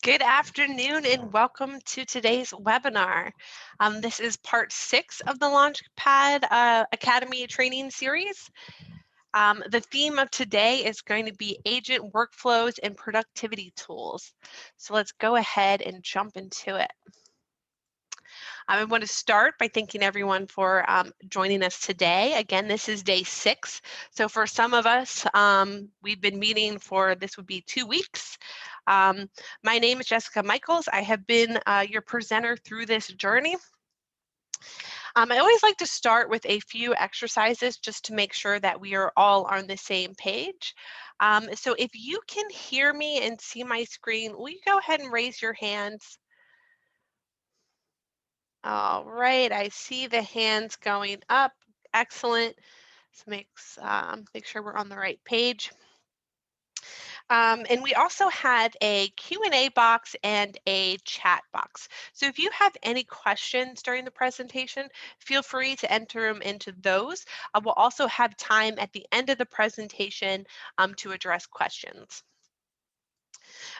Good afternoon and welcome to today's webinar. This is part 6 of the Launchpad Academy training series. The theme of today is going to be agent workflows and productivity tools. So let's go ahead and jump into it. I want to start by thanking everyone for joining us today. Again, this is day 6. So for some of us, we've been meeting for, this would be 2 weeks. My name is Jessica Michaels. I have been your presenter through this journey. I always like to start with a few exercises just to make sure that we are all on the same page. So if you can hear me and see my screen, will you go ahead and raise your hands? All right, I see the hands going up. Excellent. So make sure we're on the right page. And we also have a Q&A box and a chat box. So if you have any questions during the presentation, feel free to enter them into those. We'll also have time at the end of the presentation to address questions.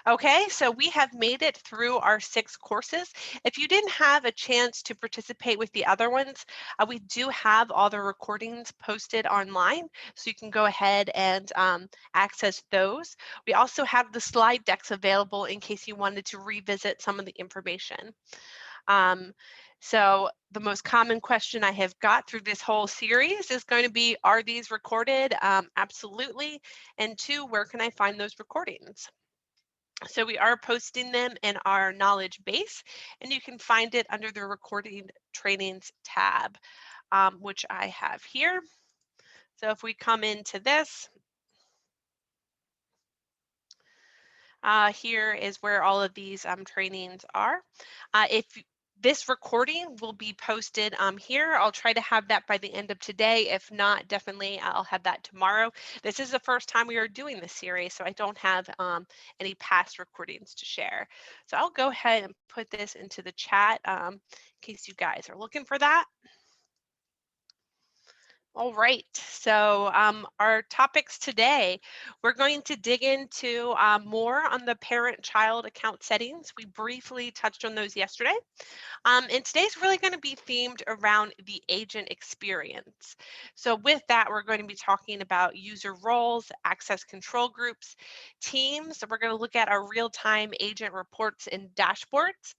Okay, so we have made it through our 6 courses. If you didn't have a chance to participate with the other ones, we do have all the recordings posted online, so you can go ahead and access those. We also have the slide decks available in case you wanted to revisit some of the information. So the most common question I have got through this whole series is going to be, are these recorded? Absolutely. And 2, where can I find those recordings? So we are posting them in our knowledge base, and you can find it under the recording trainings tab, which I have here. So if we come into this, here is where all of these trainings are. If this recording will be posted here. I'll try to have that by the end of today. If not, definitely I'll have that tomorrow. This is the first time we are doing this series, so I don't have any past recordings to share. So I'll go ahead and put this into the chat in case you guys are looking for that. All right, so our topics today, we're going to dig into more on the parent-child account settings. We briefly touched on those yesterday. And today's really going to be themed around the agent experience. So with that, we're going to be talking about user roles, access control groups, teams. So we're going to look at our real-time agent reports and dashboards,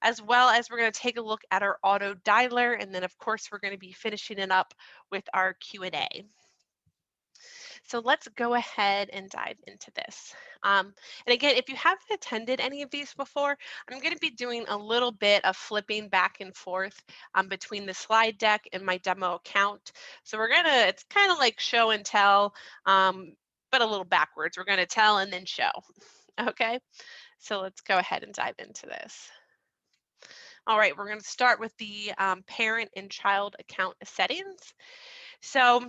as well as we're going to take a look at our auto dialer. And then of course, we're going to be finishing it up with our Q&A. So let's go ahead and dive into this. And again, if you haven't attended any of these before, I'm going to be doing a little bit of flipping back and forth between the slide deck and my demo account. So it's kind of like show and tell, but a little backwards. We're going to tell and then show. Okay, so let's go ahead and dive into this. All right, we're going to start with the parent and child account settings. So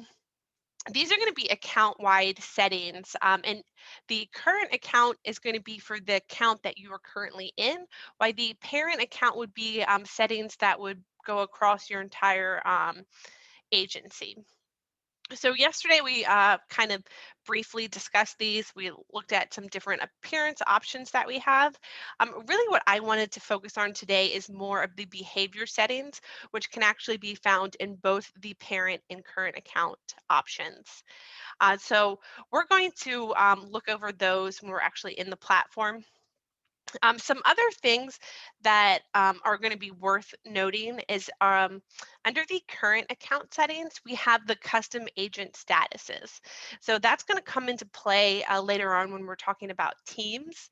these are going to be account-wide settings, and the current account is going to be for the account that you are currently in, while the parent account would be settings that would go across your entire agency. So yesterday we kind of briefly discussed these. We looked at some different appearance options that we have. Really what I wanted to focus on today is more of the behavior settings, which can actually be found in both the parent and current account options. So we're going to look over those when we're actually in the platform. Some other things that are going to be worth noting is under the current account settings, we have the custom agent statuses. So that's going to come into play later on when we're talking about teams.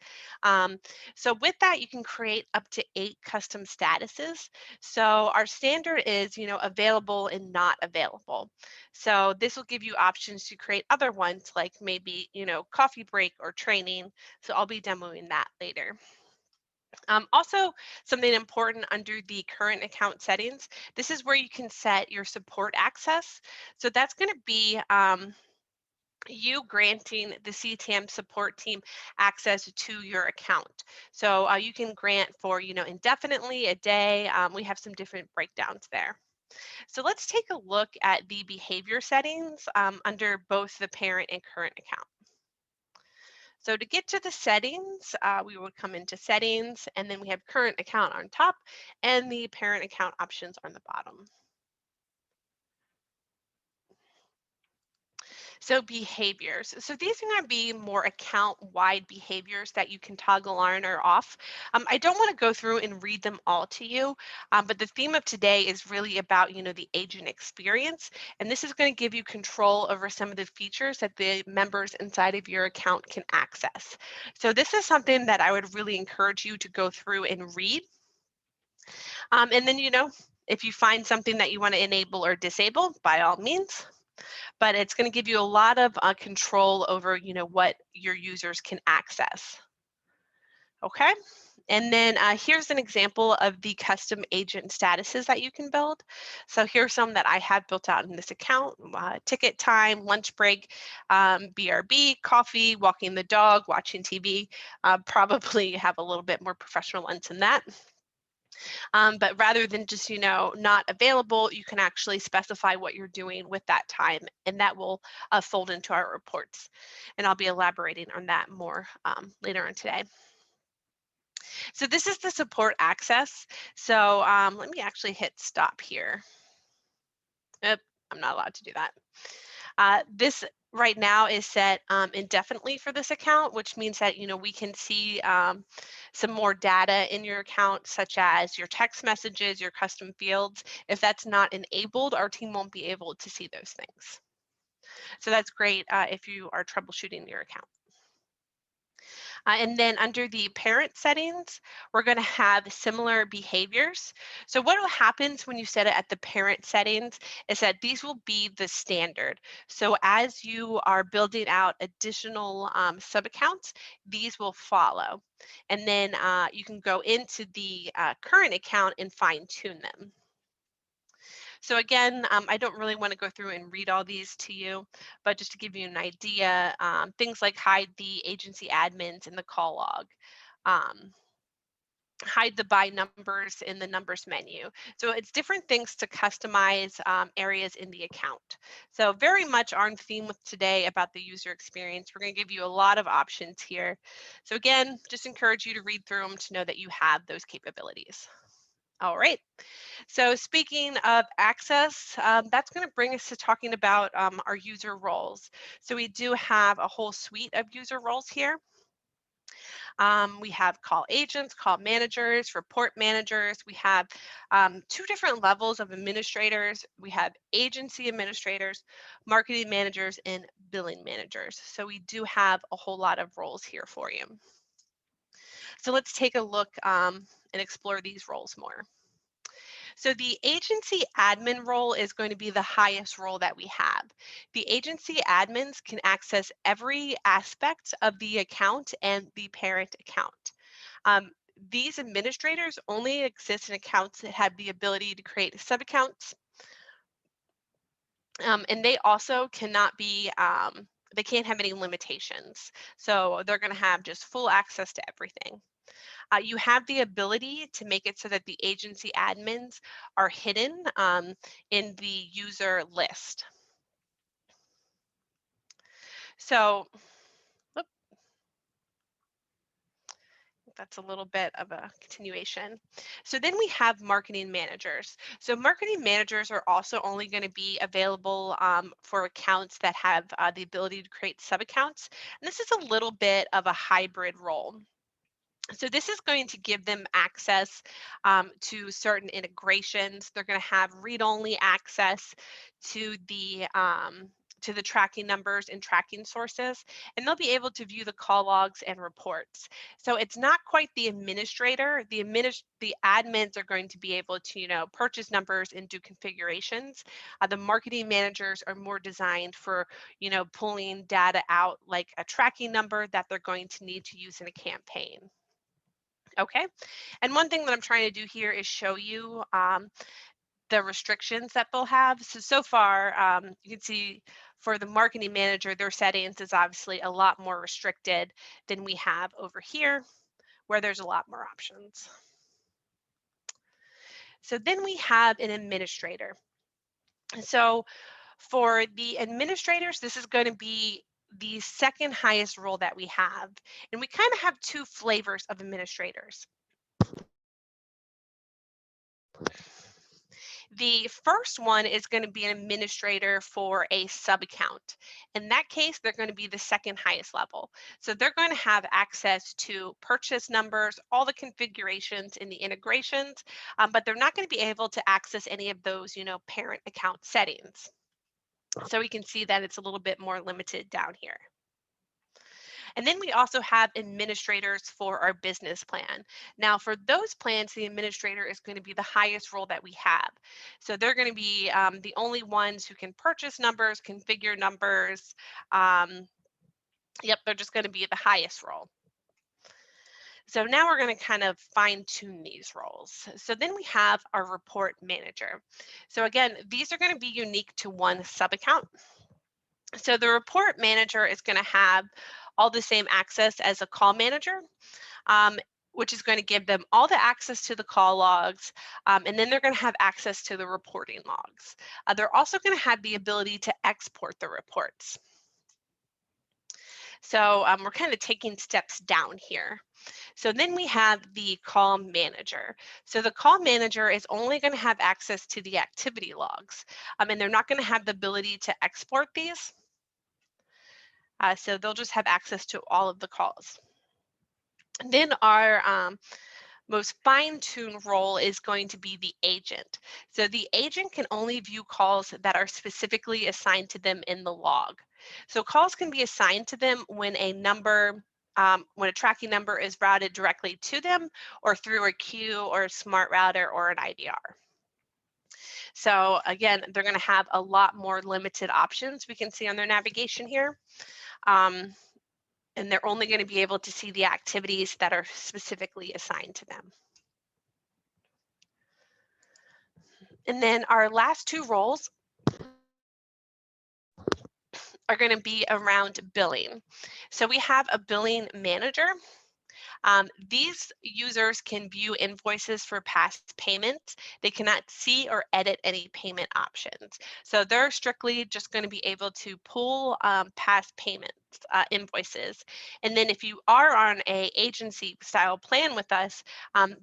So with that, you can create up to 8 custom statuses. So our standard is, available and not available. So this will give you options to create other ones like maybe, coffee break or training. So I'll be demoing that later. Also, something important under the current account settings, this is where you can set your support access. So that's going to be you granting the CTM support team access to your account. So you can grant for, indefinitely, a day. We have some different breakdowns there. So let's take a look at the behavior settings under both the parent and current account. So to get to the settings, we would come into settings, and then we have current account on top and the parent account options on the bottom. So behaviors. So these are going to be more account-wide behaviors that you can toggle on or off. I don't want to go through and read them all to you, but the theme of today is really about, the agent experience, and this is going to give you control over some of the features that the members inside of your account can access. So this is something that I would really encourage you to go through and read. And then, if you find something that you want to enable or disable, by all means, but it's going to give you a lot of control over, what your users can access. Okay. And then here's an example of the custom agent statuses that you can build. So here's some that I have built out in this account: ticket time, lunch break, BRB, coffee, walking the dog, watching TV. Probably have a little bit more professional ones than that. But rather than just, not available, you can actually specify what you're doing with that time, and that will fold into our reports. And I'll be elaborating on that more later on today. So this is the support access. So let me actually hit stop here. Oop, I'm not allowed to do that. This right now is set indefinitely for this account, which means that we can see some more data in your account, such as your text messages, your custom fields. If that's not enabled, our team won't be able to see those things. So that's great if you are troubleshooting your account. And then under the parent settings, we're going to have similar behaviors. So what happens when you set it at the parent settings is that these will be the standard. So as you are building out additional sub-accounts, these will follow. And then you can go into the current account and fine tune them. So again, I don't really want to go through and read all these to you, but just to give you an idea, things like hide the agency admins in the call log, um, hide the by numbers in the numbers menu. So it's different things to customize areas in the account. So very much on theme with today about the user experience. We're going to give you a lot of options here. So again, just encourage you to read through them to know that you have those capabilities. All right. So speaking of access, that's going to bring us to talking about our user roles. So we do have a whole suite of user roles here. We have call agents, call managers, report managers. We have 2 different levels of administrators. We have agency administrators, marketing managers, and billing managers. So we do have a whole lot of roles here for you. So let's take a look and explore these roles more. So the agency admin role is going to be the highest role that we have. The agency admins can access every aspect of the account and the parent account. These administrators only exist in accounts that have the ability to create sub-accounts, and they also cannot be, they can't have any limitations. So they're going to have just full access to everything. You have the ability to make it so that the agency admins are hidden in the user list. So that's a little bit of a continuation. So then we have marketing managers. So marketing managers are also only going to be available for accounts that have the ability to create sub-accounts. And this is a little bit of a hybrid role. So this is going to give them access to certain integrations. They're going to have read-only access to the tracking numbers and tracking sources, and they'll be able to view the call logs and reports. So it's not quite the administrator. The admins are going to be able to, purchase numbers and do configurations. The marketing managers are more designed for, pulling data out like a tracking number that they're going to need to use in a campaign. Okay, and one thing that I'm trying to do here is show you the restrictions that they'll have. So far, you can see for the marketing manager, their settings is obviously a lot more restricted than we have over here, where there's a lot more options. So then we have an administrator. So for the administrators, this is going to be the second highest role that we have. And we kind of have two flavors of administrators. The first one is going to be an administrator for a sub account. In that case, they're going to be the second highest level. So they're going to have access to purchase numbers, all the configurations and the integrations, but they're not going to be able to access any of those, parent account settings. So we can see that it's a little bit more limited down here. And then we also have administrators for our business plan. Now, for those plans, the administrator is going to be the highest role that we have. So they're going to be the only ones who can purchase numbers, configure numbers. They're just going to be the highest role. So now we're going to kind of fine tune these roles. So then we have our report manager. So again, these are going to be unique to one sub account. So the report manager is going to have all the same access as a call manager, which is going to give them all the access to the call logs, and then they're going to have access to the reporting logs. They're also going to have the ability to export the reports. So we're kind of taking steps down here. So then we have the call manager. So the call manager is only going to have access to the activity logs, and they're not going to have the ability to export these. So they'll just have access to all of the calls. And then our most fine-tuned role is going to be the agent. So the agent can only view calls that are specifically assigned to them in the log. So calls can be assigned to them when a number, when a tracking number is routed directly to them or through a queue or a smart router or an IDR. So again, they're going to have a lot more limited options we can see on their navigation here. And they're only going to be able to see the activities that are specifically assigned to them. And then our last two roles are going to be around billing. So we have a billing manager. These users can view invoices for past payments. They cannot see or edit any payment options. So they're strictly just going to be able to pull past payments, invoices. And then if you are on a agency style plan with us,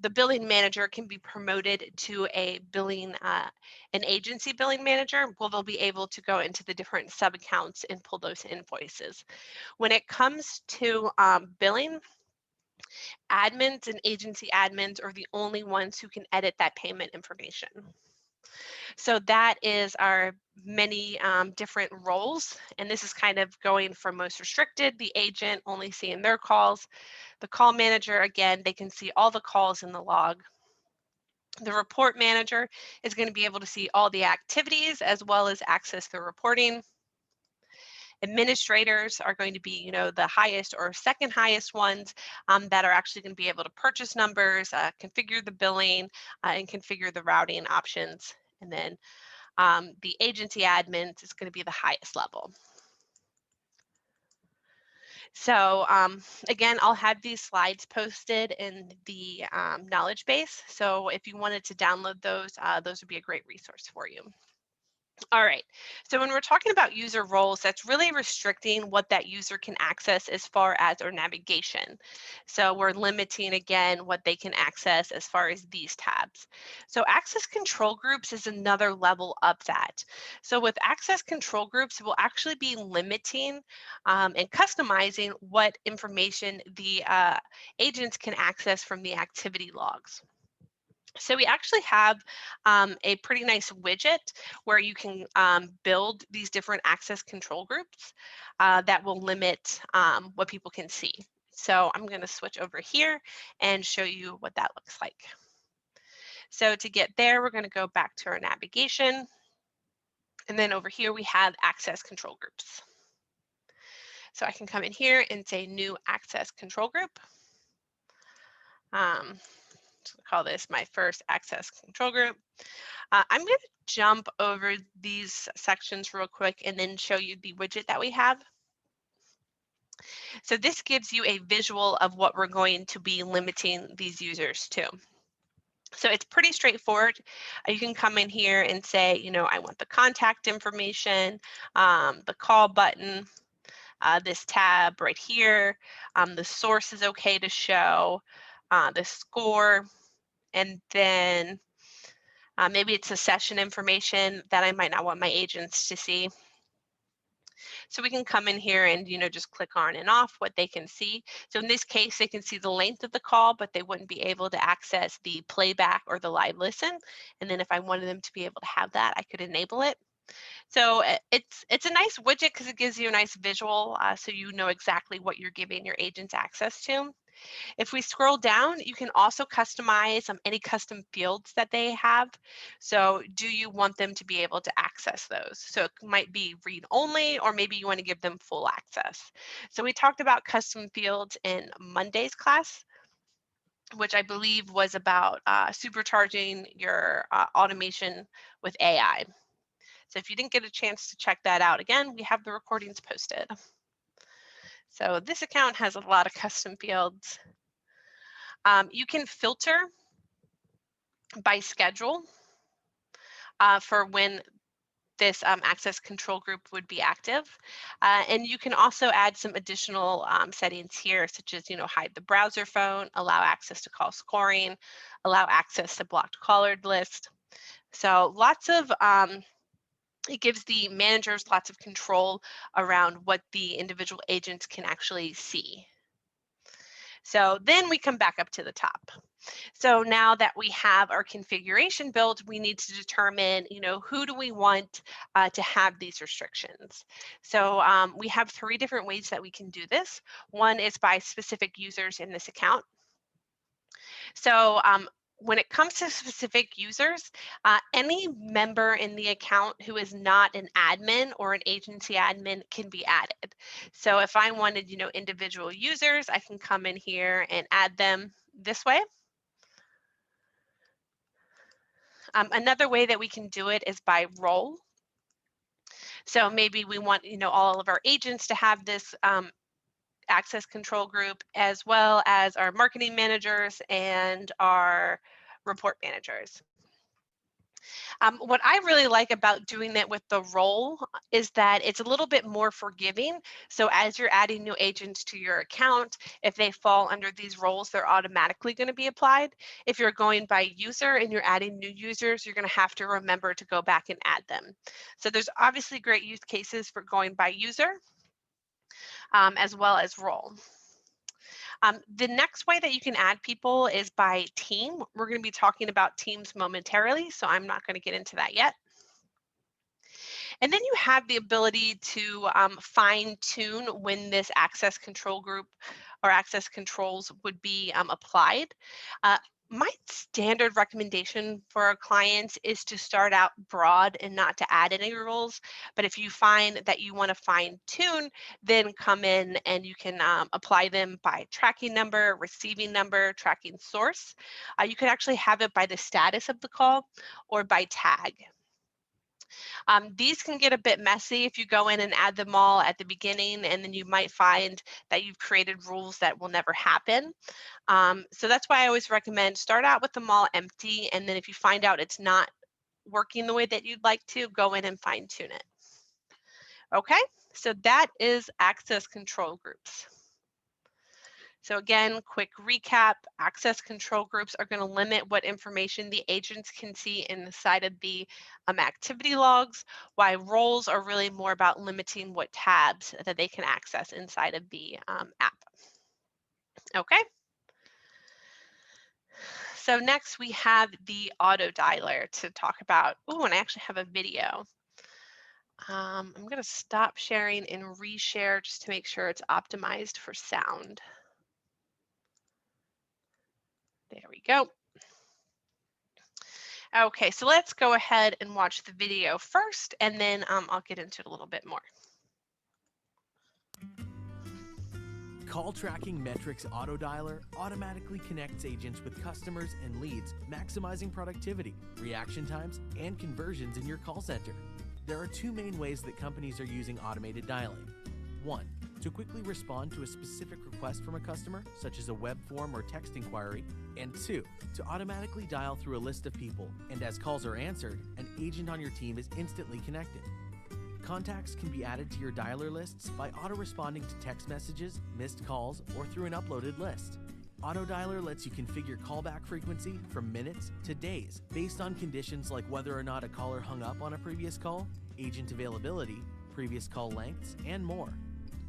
the billing manager can be promoted to a billing, an agency billing manager, where they'll be able to go into the different sub accounts and pull those invoices. When it comes to billing, admins and agency admins are the only ones who can edit that payment information. So that is our many different roles. And this is kind of going from most restricted, the agent only seeing their calls. The call manager, again, they can see all the calls in the log. The report manager is going to be able to see all the activities as well as access the reporting. Administrators are going to be, the highest or second highest ones that are actually going to be able to purchase numbers, configure the billing, and configure the routing options. And then the agency admins is going to be the highest level. So again, I'll have these slides posted in the knowledge base. So if you wanted to download those, those would be a great resource for you. All right, so when we're talking about user roles, that's really restricting what that user can access as far as our navigation. So we're limiting, again, what they can access as far as these tabs. So access control groups is another level up that. So with access control groups, we'll actually be limiting and customizing what information the agents can access from the activity logs. So we actually have a pretty nice widget where you can build these different access control groups that will limit what people can see. So I'm going to switch over here and show you what that looks like. So to get there, we're going to go back to our navigation. And then over here, we have access control groups. So I can come in here and say new access control group. Call this my first access control group. I'm going to jump over these sections real quick and then show you the widget that we have. So this gives you a visual of what we're going to be limiting these users to. So it's pretty straightforward. You can come in here and say, I want the contact information, the call button, this tab right here. The source is okay to show, the score, and then maybe it's a session information that I might not want my agents to see. So we can come in here and, just click on and off what they can see. So in this case, they can see the length of the call, but they wouldn't be able to access the playback or the live listen. And then if I wanted them to be able to have that, I could enable it. So it's a nice widget because it gives you a nice visual, so you know exactly what you're giving your agents access to. If we scroll down, you can also customize any custom fields that they have. So do you want them to be able to access those? So it might be read only, or maybe you want to give them full access. So we talked about custom fields in Monday's class, which I believe was about supercharging your automation with AI. So if you didn't get a chance to check that out, again, we have the recordings posted. So this account has a lot of custom fields. You can filter by schedule for when this access control group would be active. And you can also add some additional settings here, such as, hide the browser phone, allow access to call scoring, allow access to blocked caller list. So lots of, it gives the managers lots of control around what the individual agents can actually see. So then we come back up to the top. So now that we have our configuration built, we need to determine, who do we want to have these restrictions. So we have 3 different ways that we can do this. One is by specific users in this account. So when it comes to specific users, any member in the account who is not an admin or an agency admin can be added. So if I wanted, individual users, I can come in here and add them this way. Another way that we can do it is by role. So maybe we want, all of our agents to have this access control group, as well as our marketing managers and our report managers. What I really like about doing that with the role is that it's a little bit more forgiving. So as you're adding new agents to your account, if they fall under these roles, they're automatically going to be applied. If you're going by user and you're adding new users, you're going to have to remember to go back and add them. So there's obviously great use cases for going by user as well as role. The next way that you can add people is by team. We're going to be talking about teams momentarily, so I'm not going to get into that yet. And then you have the ability to fine tune when this access control group or access controls would be applied. My standard recommendation for our clients is to start out broad and not to add any rules. But if you find that you want to fine tune, then come in and you can apply them by tracking number, receiving number, tracking source. You can actually have it by the status of the call or by tag. These can get a bit messy if you go in and add them all at the beginning, and then you might find that you've created rules that will never happen. So that's why I always recommend start out with them all empty, and then if you find out it's not working the way that you'd like to, go in and fine tune it. Okay, so that is access control groups. So again, quick recap, access control groups are going to limit what information the agents can see inside of the activity logs, while roles are really more about limiting what tabs that they can access inside of the app. Okay. So next we have the auto dialer to talk about. Oh, and I actually have a video. I'm going to stop sharing and reshare just to make sure it's optimized for sound. There we go. Okay, so let's go ahead and watch the video first, and then I'll get into it a little bit more. CallTrackingMetrics Auto Dialer automatically connects agents with customers and leads, maximizing productivity, reaction times, and conversions in your call center. There are 2 main ways that companies are using automated dialing. 1. To quickly respond to a specific request from a customer, such as a web form or text inquiry. And 2. To automatically dial through a list of people, and as calls are answered, an agent on your team is instantly connected. Contacts can be added to your dialer lists by auto-responding to text messages, missed calls, or through an uploaded list. AutoDialer lets you configure callback frequency from minutes to days based on conditions like whether or not a caller hung up on a previous call, agent availability, previous call lengths, and more.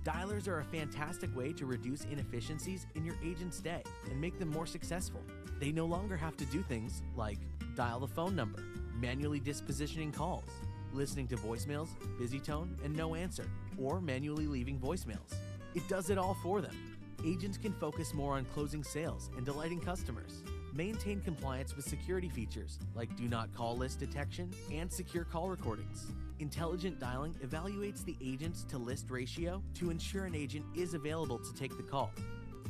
Dialers are a fantastic way to reduce inefficiencies in your agent's day and make them more successful. They no longer have to do things like dial the phone number, manually dispositioning calls, listening to voicemails, busy tone, and no answer, or manually leaving voicemails. It does it all for them. Agents can focus more on closing sales and delighting customers. Maintain compliance with security features like do not call list detection and secure call recordings. Intelligent dialing evaluates the agents to list ratio to ensure an agent is available to take the call.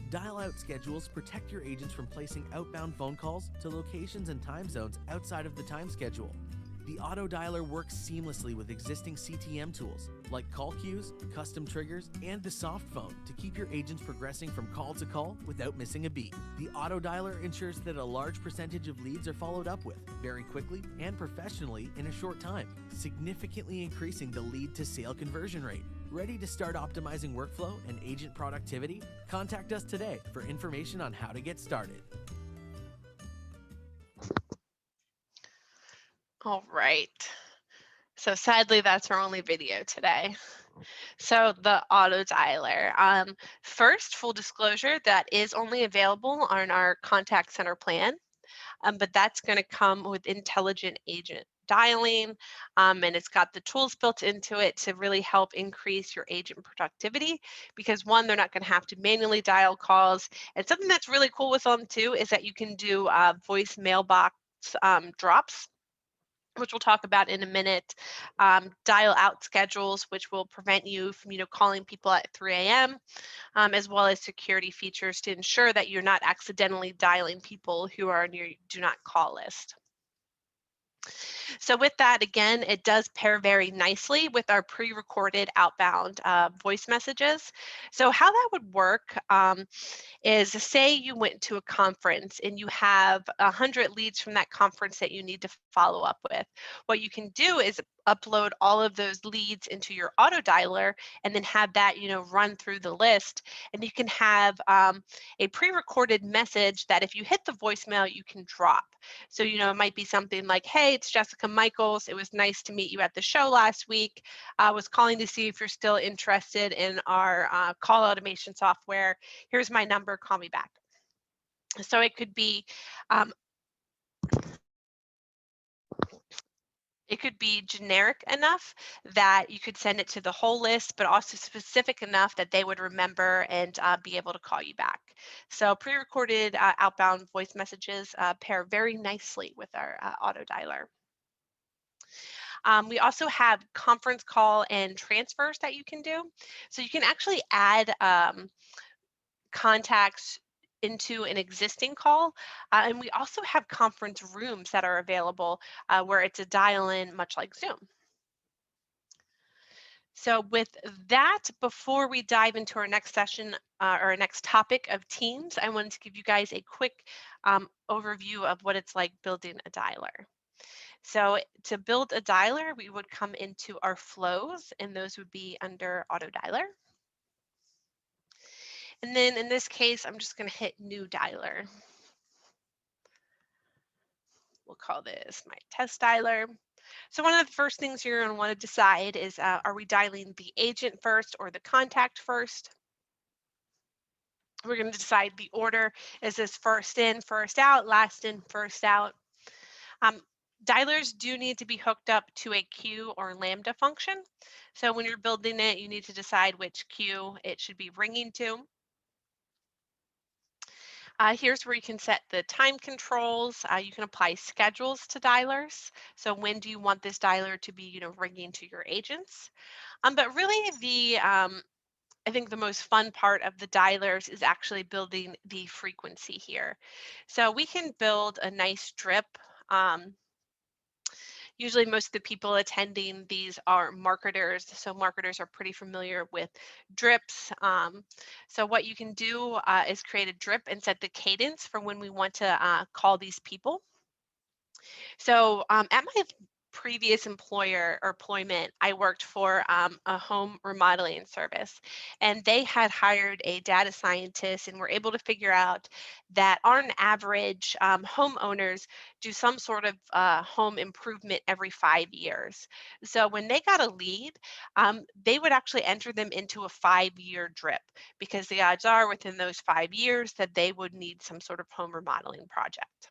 Dial out schedules protect your agents from placing outbound phone calls to locations and time zones outside of the time schedule. The auto dialer works seamlessly with existing CTM tools like call queues, custom triggers, and the soft phone to keep your agents progressing from call to call without missing a beat. The auto dialer ensures that a large percentage of leads are followed up with very quickly and professionally in a short time, significantly increasing the lead to sale conversion rate. Ready to start optimizing workflow and agent productivity? Contact us today for information on how to get started. All right. So sadly, that's our only video today. So the auto dialer. First, full disclosure, that is only available on our contact center plan, but that's going to come with intelligent agent dialing, and it's got the tools built into it to really help increase your agent productivity because one, they're not going to have to manually dial calls. And something that's really cool with them too is that you can do voice mailbox drops, which we'll talk about in a minute, dial out schedules, which will prevent you from, calling people at 3 a.m., as well as security features to ensure that you're not accidentally dialing people who are on your do not call list. So with that, again, it does pair very nicely with our pre-recorded outbound voice messages. So how that would work is, say you went to a conference and you have 100 leads from that conference that you need to follow up with. What you can do is upload all of those leads into your auto dialer and then have that, run through the list. And you can have a pre-recorded message that if you hit the voicemail, you can drop. So, it might be something like, hey, it's Jessica Michaels. It was nice to meet you at the show last week. I was calling to see if you're still interested in our call automation software. Here's my number, call me back. So it could be generic enough that you could send it to the whole list, but also specific enough that they would remember and be able to call you back. So pre-recorded outbound voice messages pair very nicely with our auto dialer. We also have conference call and transfers that you can do. So you can actually add contacts into an existing call. And we also have conference rooms that are available where it's a dial-in, much like Zoom. So with that, before we dive into our next session or our next topic of Teams, I wanted to give you guys a quick overview of what it's like building a dialer. So to build a dialer, we would come into our flows, and those would be under auto dialer. And then in this case, I'm just going to hit new dialer. We'll call this my test dialer. So one of the first things you're going to want to decide is, are we dialing the agent first or the contact first? We're going to decide the order. Is this first in, first out, last in, first out? Dialers do need to be hooked up to a queue or lambda function. So when you're building it, you need to decide which queue it should be ringing to. Here's where you can set the time controls. You can apply schedules to dialers. So when do you want this dialer to be, ringing to your agents? But really I think the most fun part of the dialers is actually building the frequency here. So we can build a nice drip. Usually most of the people attending these are marketers, so marketers are pretty familiar with drips. So what you can do is create a drip and set the cadence for when we want to call these people. So at my previous employer or employment, I worked for a home remodeling service, and they had hired a data scientist and were able to figure out that on average, homeowners do some sort of home improvement every 5 years. So when they got a lead, they would actually enter them into a 5-year drip because the odds are within those 5 years that they would need some sort of home remodeling project.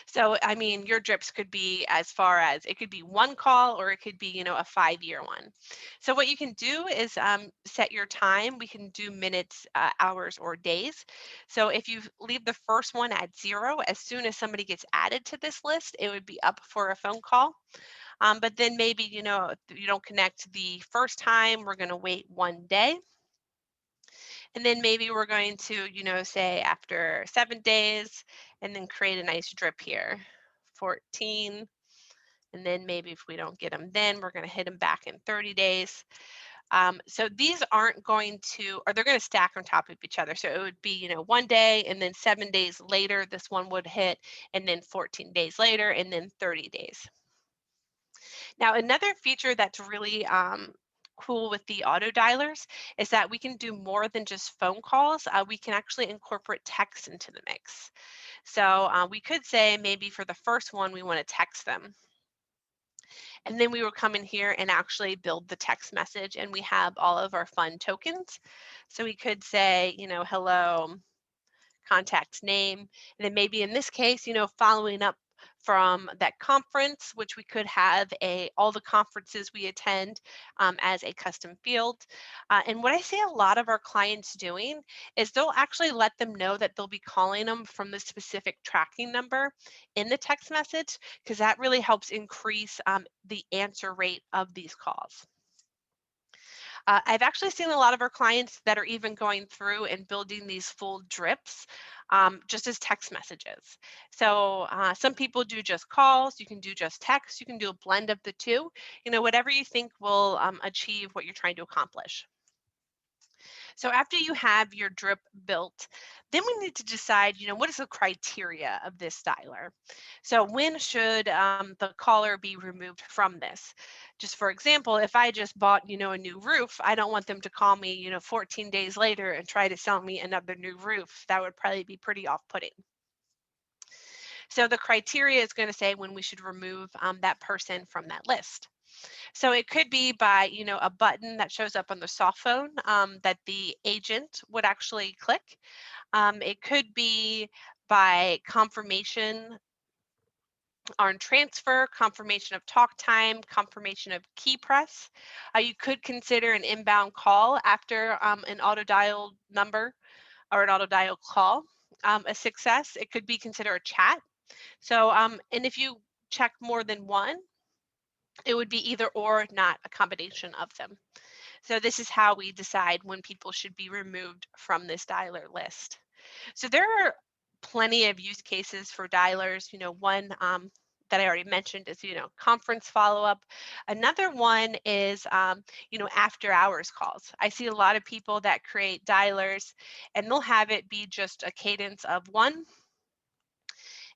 So, I mean, your drips could be as far as it could be one call or it could be, a 5-year one. So, what you can do is set your time. We can do minutes, hours, or days. So, if you leave the first one at 0, as soon as somebody gets added to this list, it would be up for a phone call. But then maybe, if you don't connect the first time, we're going to wait 1 day. And then maybe we're going to, say after 7 days, and then create a nice drip here, 14. And then maybe if we don't get them, then we're going to hit them back in 30 days. So these aren't going to, or they're going to stack on top of each other. So it would be, 1 day, and then 7 days later, this one would hit, and then 14 days later, and then 30 days. Now, another feature that's really cool with the auto dialers is that we can do more than just phone calls. We can actually incorporate text into the mix. So we could say maybe for the first one, we want to text them. And then we will come in here and actually build the text message, and we have all of our fun tokens. So we could say, hello, contact name, and then maybe in this case, following up from that conference, which we could have all the conferences we attend as a custom field. And what I see a lot of our clients doing is they'll actually let them know that they'll be calling them from the specific tracking number in the text message, because that really helps increase the answer rate of these calls. I've actually seen a lot of our clients that are even going through and building these full drips just as text messages. So some people do just calls, you can do just text, you can do a blend of the two, whatever you think will achieve what you're trying to accomplish. So after you have your drip built, then we need to decide, what is the criteria of this dialer? So when should the caller be removed from this? Just for example, if I just bought, a new roof, I don't want them to call me, 14 days later and try to sell me another new roof. That would probably be pretty off-putting. So the criteria is going to say when we should remove that person from that list. So it could be by, a button that shows up on the soft phone that the agent would actually click. It could be by confirmation on transfer, confirmation of talk time, confirmation of key press. You could consider an inbound call after an auto dial number or an auto dial call a success. It could be considered a chat. So, and if you check more than one, it would be either or, not a combination of them. So this is how we decide when people should be removed from this dialer list. So there are plenty of use cases for dialers. One that I already mentioned is, conference follow-up. Another one is, after hours calls. I see a lot of people that create dialers and they'll have it be just a cadence of one,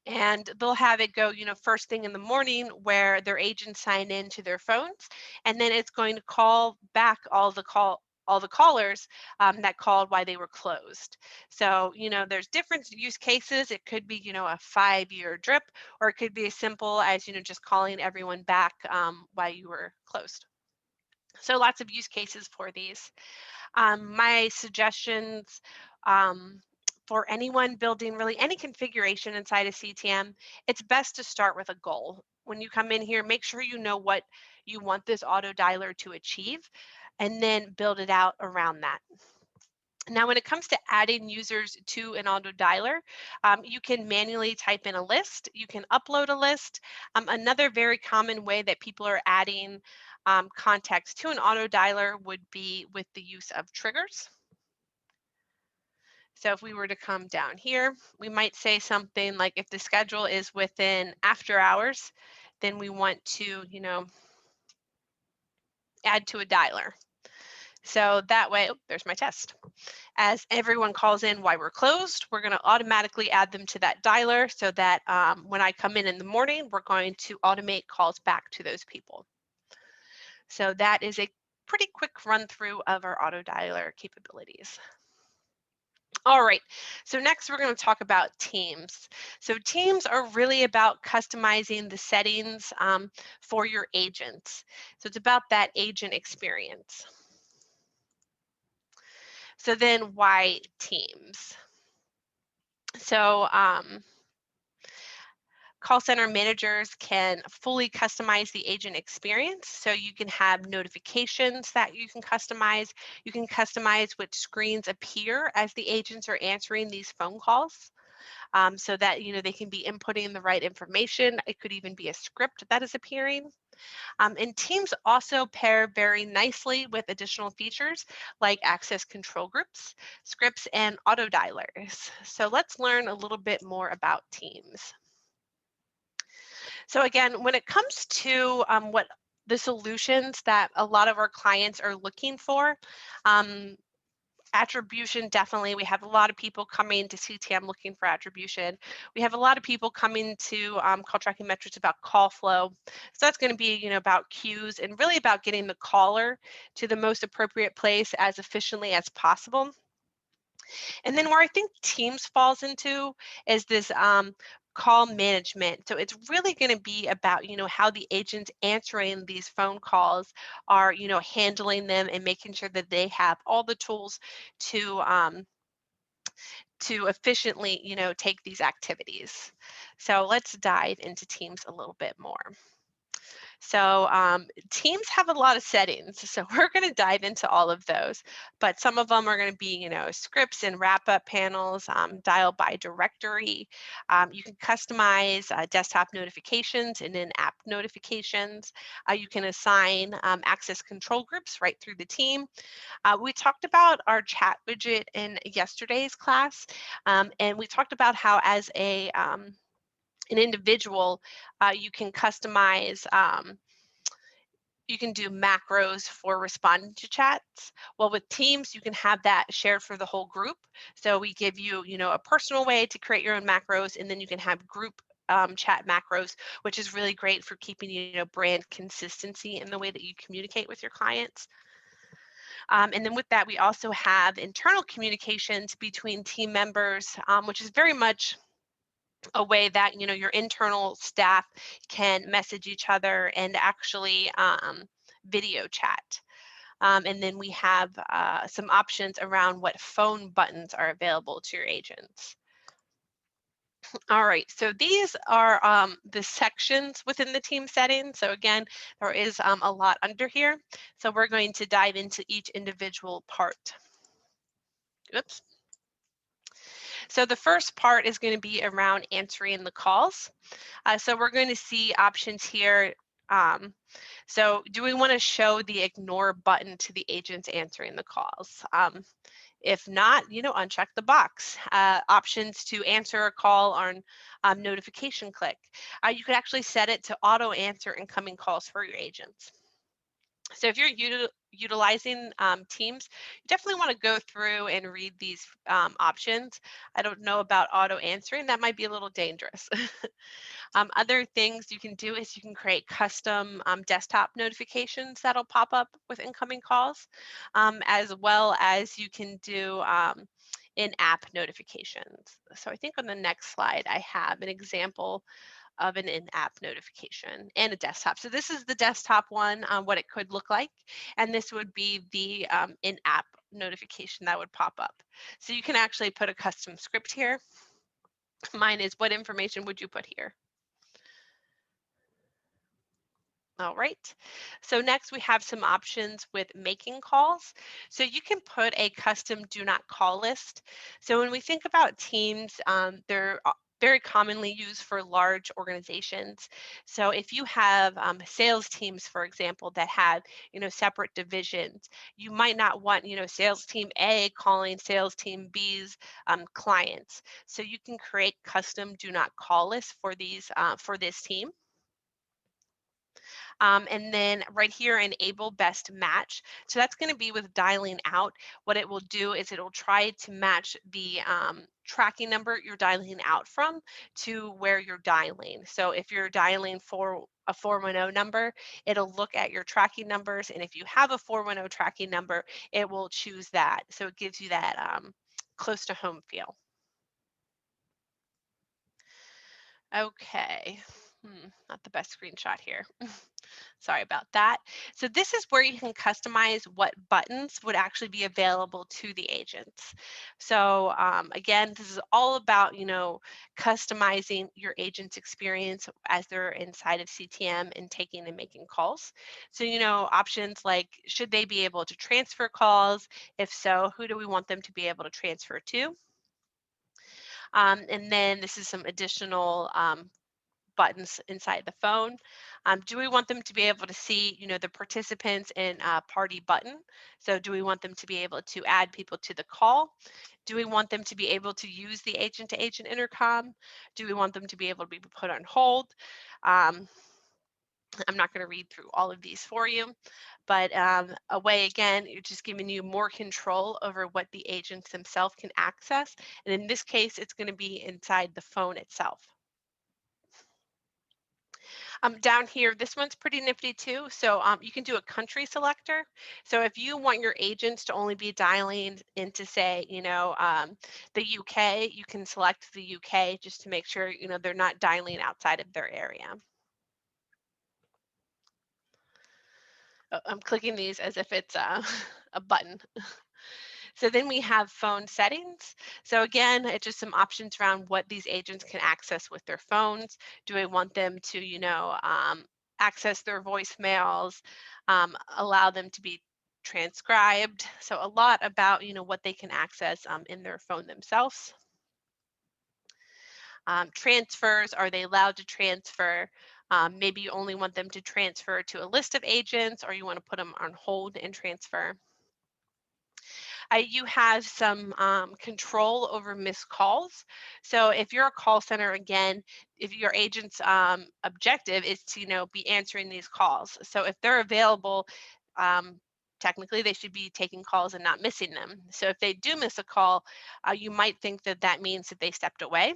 and they'll have it go, first thing in the morning where their agents sign in to their phones, and then it's going to call back all the callers that called while they were closed. So, there's different use cases. It could be, a 5-year drip, or it could be as simple as, just calling everyone back while you were closed. So lots of use cases for these. My suggestions for anyone building really any configuration inside a CTM, it's best to start with a goal. When you come in here, make sure you know what you want this auto dialer to achieve, and then build it out around that. Now, when it comes to adding users to an auto dialer, you can manually type in a list. You can upload a list. Another very common way that people are adding contacts to an auto dialer would be with the use of triggers. So if we were to come down here, we might say something like, if the schedule is within after hours, then we want to, add to a dialer. So that way, oh, there's my test. As everyone calls in while we're closed, we're going to automatically add them to that dialer so that when I come in the morning, we're going to automate calls back to those people. So that is a pretty quick run through of our auto dialer capabilities. All right, so next we're going to talk about teams. So teams are really about customizing the settings for your agents. So it's about that agent experience. So then why teams? So call center managers can fully customize the agent experience. So you can have notifications that you can customize. You can customize which screens appear as the agents are answering these phone calls. So that they can be inputting the right information. It could even be a script that is appearing. And teams also pair very nicely with additional features like access control groups, scripts, and auto dialers. So let's learn a little bit more about teams. So again, when it comes to what the solutions that a lot of our clients are looking for, attribution, definitely. We have a lot of people coming to CTM looking for attribution. We have a lot of people coming to CallTrackingMetrics about call flow. So that's going to be, about queues and really about getting the caller to the most appropriate place as efficiently as possible. And then where I think Teams falls into is this call management. So it's really going to be about, how the agents answering these phone calls are, handling them and making sure that they have all the tools to efficiently, take these activities. So let's dive into Teams a little bit more. So teams have a lot of settings. So we're going to dive into all of those, but some of them are going to be, scripts and wrap up panels, dial by directory. You can customize desktop notifications and in-app notifications. You can assign access control groups right through the team. We talked about our chat widget in yesterday's class, and we talked about how as an individual, you can customize, you can do macros for responding to chats. Well, with Teams, you can have that shared for the whole group. So we give you, a personal way to create your own macros, and then you can have group chat macros, which is really great for keeping, brand consistency in the way that you communicate with your clients. And then with that, we also have internal communications between team members, which is very much a way that your internal staff can message each other and actually video chat. And then we have some options around what phone buttons are available to your agents. All right, so these are the sections within the team setting. So again, there is a lot under here. So we're going to dive into each individual part. Oops. So the first part is going to be around answering the calls. So we're going to see options here. So do we want to show the ignore button to the agents answering the calls? If not, uncheck the box. Options to answer a call on notification click. You could actually set it to auto answer incoming calls for your agents. So if you're utilizing Teams, you definitely want to go through and read these options. I don't know about auto answering. That might be a little dangerous. Other things you can do is you can create custom desktop notifications that'll pop up with incoming calls, as well as you can do in-app notifications. So I think on the next slide, I have an example of an in-app notification and a desktop. So this is the desktop one, what it could look like. And this would be the in-app notification that would pop up. So you can actually put a custom script here. Mine is, what information would you put here? All right. So next we have some options with making calls. So you can put a custom do not call list. So when we think about Teams, they're very commonly used for large organizations. So if you have sales teams, for example, that have, separate divisions, you might not want, sales team A calling sales team B's clients. So you can create custom do not call lists for these for this team. And then right here, enable best match. So that's going to be with dialing out. What it will do is it'll try to match the tracking number you're dialing out from to where you're dialing. So if you're dialing for a 410 number, it'll look at your tracking numbers. And if you have a 410 tracking number, it will choose that. So it gives you that close to home feel. Okay. Not the best screenshot here. Sorry about that. So this is where you can customize what buttons would actually be available to the agents. So again, this is all about, customizing your agent's experience as they're inside of CTM and taking and making calls. So, options like, should they be able to transfer calls? If so, who do we want them to be able to transfer to? And then this is some additional buttons inside the phone. Do we want them to be able to see, the participants in a party button? So do we want them to be able to add people to the call? Do we want them to be able to use the agent-to-agent intercom? Do we want them to be able to be put on hold? I'm not going to read through all of these for you, but a way, again, you're just giving you more control over what the agents themselves can access. And in this case, it's going to be inside the phone itself. Down here, this one's pretty nifty too. So you can do a country selector. So if you want your agents to only be dialing into, say, the UK, you can select the UK just to make sure, they're not dialing outside of their area. I'm clicking these as if it's a button. So then we have phone settings. So again, it's just some options around what these agents can access with their phones. Do I want them to, access their voicemails, allow them to be transcribed? So a lot about, what they can access in their phone themselves. Transfers, are they allowed to transfer? Maybe you only want them to transfer to a list of agents, or you want to put them on hold and transfer. You have some control over missed calls. So if you're a call center, again, if your agent's objective is to, be answering these calls. So if they're available, technically they should be taking calls and not missing them. So if they do miss a call, you might think that that means that they stepped away.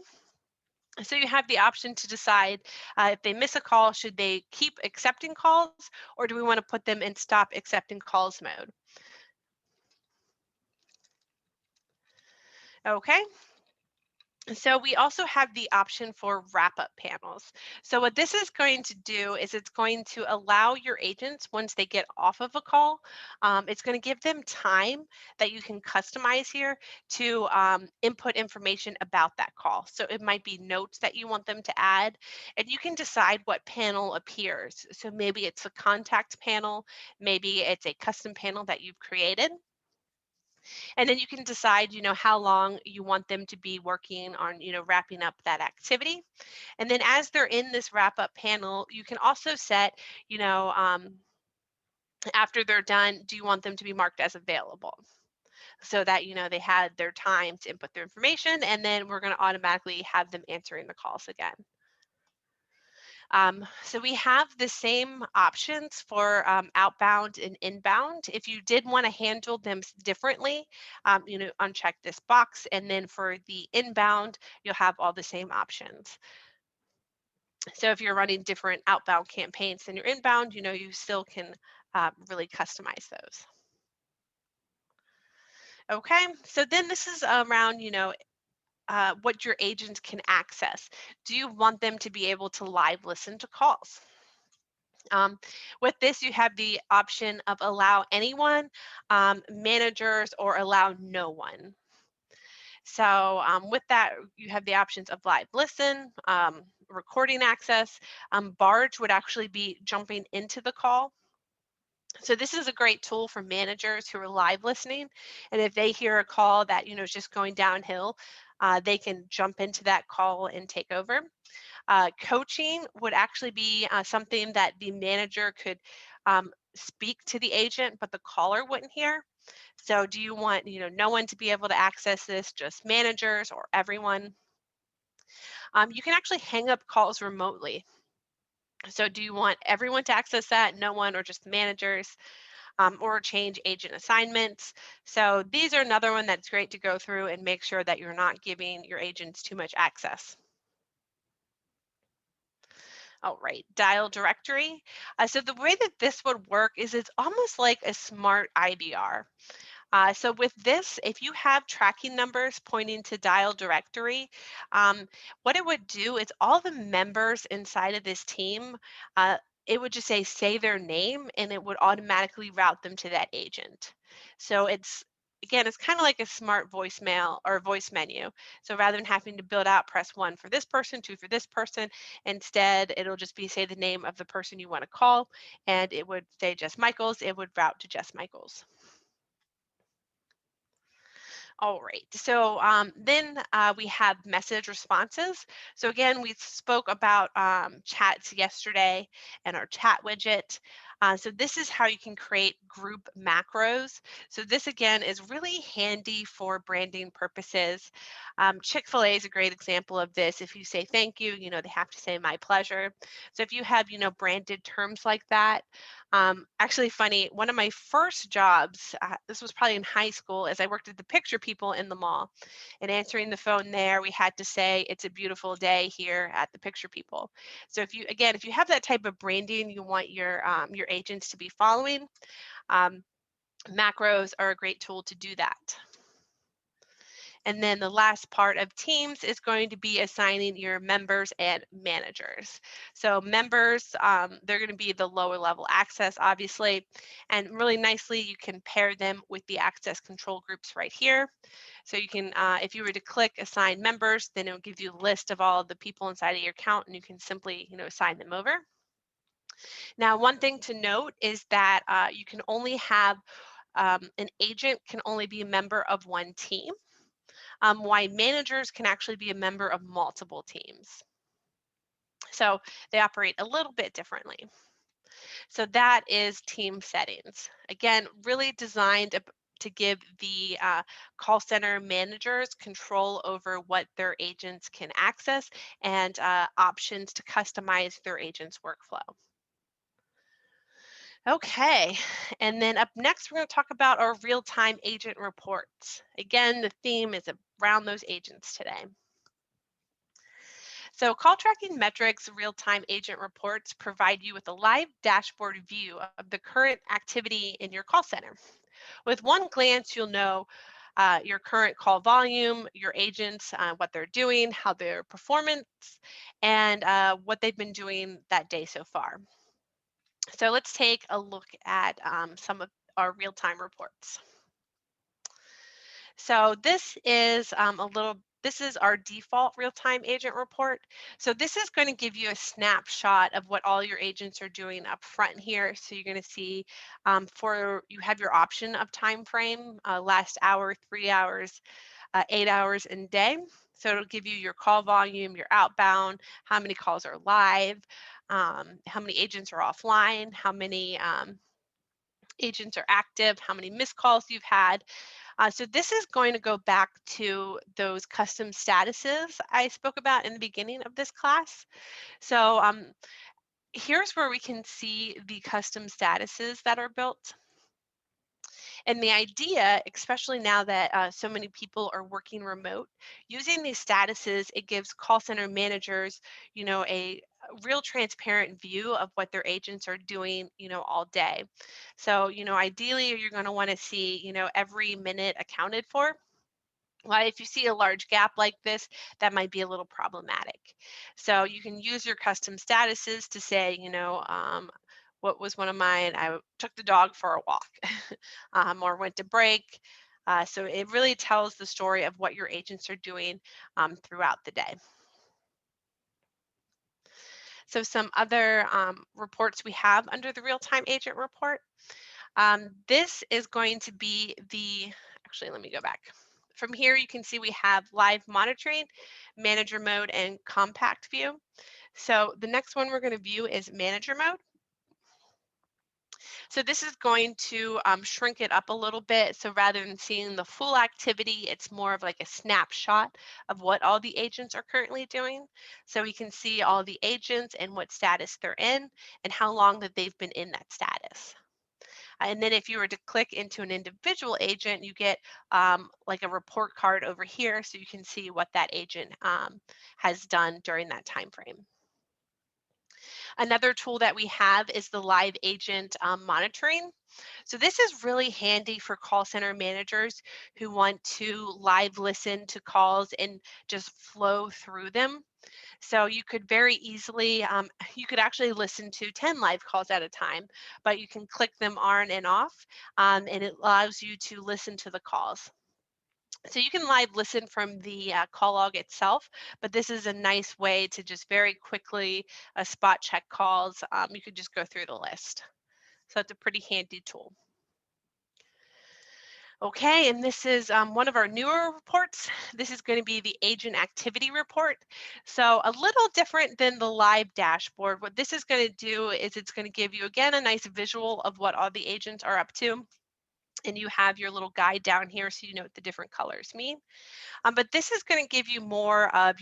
So you have the option to decide if they miss a call, should they keep accepting calls, or do we want to put them in stop accepting calls mode? Okay. So we also have the option for wrap-up panels. So what this is going to do is it's going to allow your agents, once they get off of a call, it's going to give them time that you can customize here to input information about that call. So it might be notes that you want them to add, and you can decide what panel appears. So maybe it's a contact panel, maybe it's a custom panel that you've created. And then you can decide, how long you want them to be working on, wrapping up that activity. And then as they're in this wrap up panel, you can also set, after they're done, do you want them to be marked as available? So that, they had their time to input their information, and then we're going to automatically have them answering the calls again. So we have the same options for outbound and inbound. If you did want to handle them differently, uncheck this box. And then for the inbound, you'll have all the same options. So if you're running different outbound campaigns than your inbound, you still can really customize those. Okay, so then this is around, what your agents can access. Do you want them to be able to live listen to calls? With this, you have the option of allow anyone, managers, or allow no one. So with that, you have the options of live listen, recording access. Barge would actually be jumping into the call. So this is a great tool for managers who are live listening. And if they hear a call that, is just going downhill, they can jump into that call and take over. Coaching would actually be something that the manager could speak to the agent, but the caller wouldn't hear. So do you want, no one to be able to access this, just managers or everyone? You can actually hang up calls remotely. So do you want everyone to access that, no one, or just the managers, or change agent assignments? So these are another one that's great to go through and make sure that you're not giving your agents too much access. All right, dial directory. So the way that this would work is it's almost like a smart IVR. So with this, if you have tracking numbers pointing to dial directory, what it would do is all the members inside of this team, it would just say their name, and it would automatically route them to that agent. So again, it's kind of like a smart voicemail or voice menu. So rather than having to build out, press one for this person, two for this person, instead it'll just be say the name of the person you want to call, and it would say Jess Michaels, it would route to Jess Michaels. All right. So then we have message responses. So again, we spoke about chats yesterday and our chat widget. So this is how you can create group macros. So this again is really handy for branding purposes. Chick-fil-A is a great example of this. If you say thank you, they have to say my pleasure. So if you have, branded terms like that, actually funny, one of my first jobs, this was probably in high school, as I worked at the picture people in the mall, and answering the phone there, we had to say, it's a beautiful day here at the picture people. So if you have that type of branding you want your agents to be following, um, macros are a great tool to do that. And then the last part of teams is going to be assigning your members and managers. So members, they're going to be the lower level access, obviously, and really nicely you can pair them with the access control groups right here. So you can, if you were to click assign members, then it will give you a list of all of the people inside of your account, and you can simply, assign them over. Now, one thing to note is that you can only have an agent can only be a member of one team. Why managers can actually be a member of multiple teams. So they operate a little bit differently. So that is team settings. Again, really designed to give the call center managers control over what their agents can access and options to customize their agent's workflow. Okay, and then up next, we're going to talk about our real-time agent reports. Again, the theme is around those agents today. So CallTrackingMetrics real-time agent reports provide you with a live dashboard view of the current activity in your call center. With one glance, you'll know your current call volume, your agents, what they're doing, how their performance, and what they've been doing that day so far. So let's take a look at some of our real-time reports. So this is our default real-time agent report. So this is going to give you a snapshot of what all your agents are doing up front here. So you're going to see you have your option of time frame, last hour, 3 hours, 8 hours in day. So it'll give you your call volume, your outbound, how many calls are live, how many agents are offline, how many agents are active, how many missed calls you've had. So this is going to go back to those custom statuses I spoke about in the beginning of this class. So here's where we can see the custom statuses that are built. And the idea, especially now that so many people are working remote, using these statuses, it gives call center managers, a real transparent view of what their agents are doing, all day. So, ideally, you're going to want to see, every minute accounted for. Well, if you see a large gap like this, that might be a little problematic. So you can use your custom statuses to say, what was one of mine? I took the dog for a walk or went to break. So it really tells the story of what your agents are doing throughout the day. So some other reports we have under the real-time agent report. This is going to be actually, let me go back. From here, you can see we have live monitoring, manager mode, and compact view. So the next one we're going to view is manager mode. So this is going to shrink it up a little bit. So rather than seeing the full activity, it's more of like a snapshot of what all the agents are currently doing. So we can see all the agents and what status they're in and how long that they've been in that status. And then if you were to click into an individual agent, you get like a report card over here so you can see what that agent has done during that time frame. Another tool that we have is the live agent monitoring. So this is really handy for call center managers who want to live listen to calls and just flow through them. So you could very easily, you could actually listen to 10 live calls at a time, but you can click them on and off, and it allows you to listen to the calls. So you can live listen from the call log itself, but this is a nice way to just very quickly spot check calls. You could just go through the list. So it's a pretty handy tool. Okay, and this is one of our newer reports. This is going to be the agent activity report. So a little different than the live dashboard. What this is going to do is it's going to give you, again, a nice visual of what all the agents are up to. And you have your little guide down here so you know what the different colors mean. But this is going to give you more of,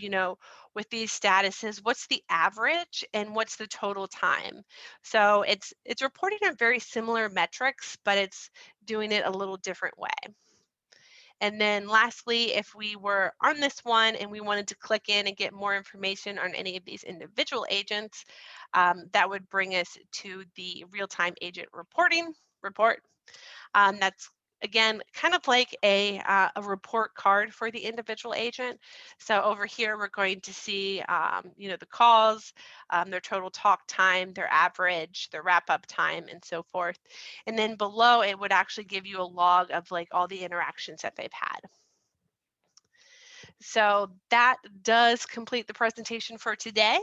with these statuses, what's the average and what's the total time. So it's reporting on very similar metrics, but it's doing it a little different way. And then lastly, if we were on this one and we wanted to click in and get more information on any of these individual agents, that would bring us to the real-time agent reporting report. That's again kind of like a report card for the individual agent. So over here we're going to see the calls, their total talk time, their average, their wrap up time, and so forth. And then below it would actually give you a log of like all the interactions that they've had. So that does complete the presentation for today.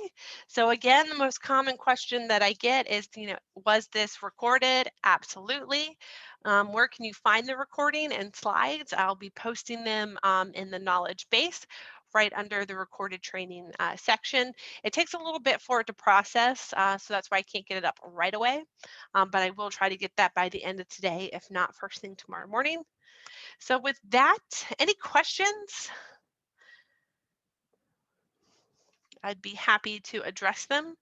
So again, the most common question that I get is, was this recorded? Absolutely. Where can you find the recording and slides? I'll be posting them in the knowledge base right under the recorded training section. It takes a little bit for it to process, so that's why I can't get it up right away, but I will try to get that by the end of today, if not first thing tomorrow morning. So with that, any questions? I'd be happy to address them.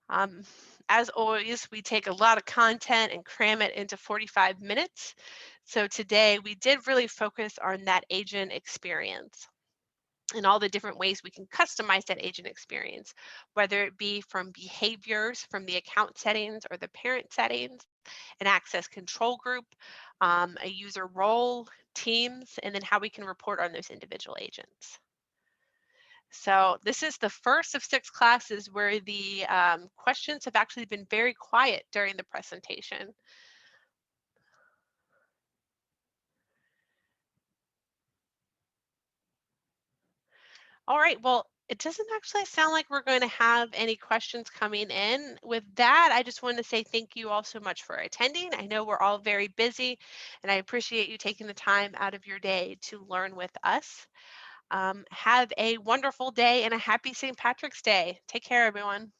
Um, as always, we take a lot of content and cram it into 45 minutes. So today we did really focus on that agent experience and all the different ways we can customize that agent experience, whether it be from behaviors from the account settings or the parent settings, an access control group, a user role, teams, and then how we can report on those individual agents. So this is the first of 6 classes where the questions have actually been very quiet during the presentation. All right, well, it doesn't actually sound like we're going to have any questions coming in. With that, I just want to say thank you all so much for attending. I know we're all very busy, and I appreciate you taking the time out of your day to learn with us. Have a wonderful day and a happy St. Patrick's Day. Take care, everyone.